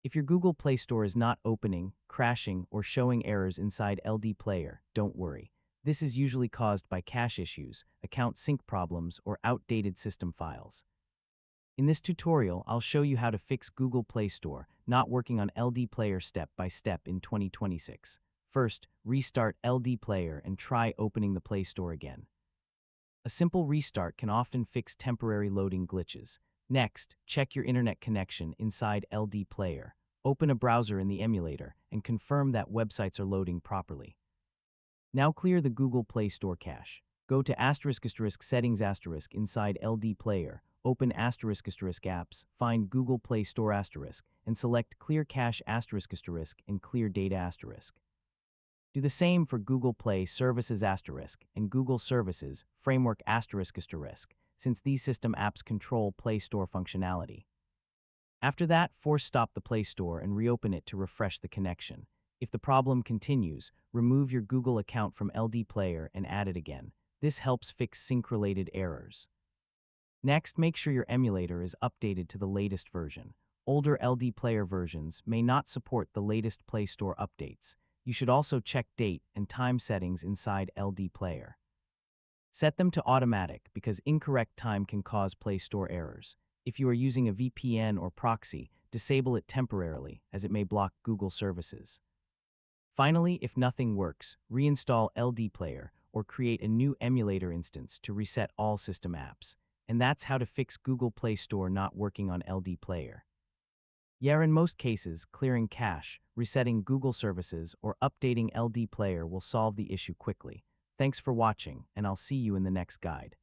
If your Google Play Store is not opening, crashing, or showing errors inside LDPlayer, don't worry. This is usually caused by cache issues, account sync problems, or outdated system files. In this tutorial, I'll show you how to fix Google Play Store not working on LDPlayer step by step in 2026. First, restart LDPlayer and try opening the Play Store again. A simple restart can often fix temporary loading glitches. Next, check your internet connection inside LDPlayer. Open a browser in the emulator and confirm that websites are loading properly. Now clear the Google Play Store cache. Go to *** settings * inside LDPlayer. Open *** apps, find Google Play Store **, and select Clear Cache *** and Clear Data **. Do the same for Google Play Services * and Google Services Framework **, since these system apps control Play Store functionality. After that, force stop the Play Store and reopen it to refresh the connection. If the problem continues, remove your Google account from LDPlayer and add it again. This helps fix sync-related errors. Next, make sure your emulator is updated to the latest version. Older LDPlayer versions may not support the latest Play Store updates. You should also check date and time settings inside LDPlayer. Set them to automatic because incorrect time can cause Play Store errors. If you are using a VPN or proxy, disable it temporarily as it may block Google services. Finally, if nothing works, reinstall LDPlayer or create a new emulator instance to reset all system apps. And that's how to fix Google Play Store not working on LDPlayer. Yeah, in most cases, clearing cache, resetting Google services, or updating LDPlayer will solve the issue quickly. Thanks for watching, and I'll see you in the next guide.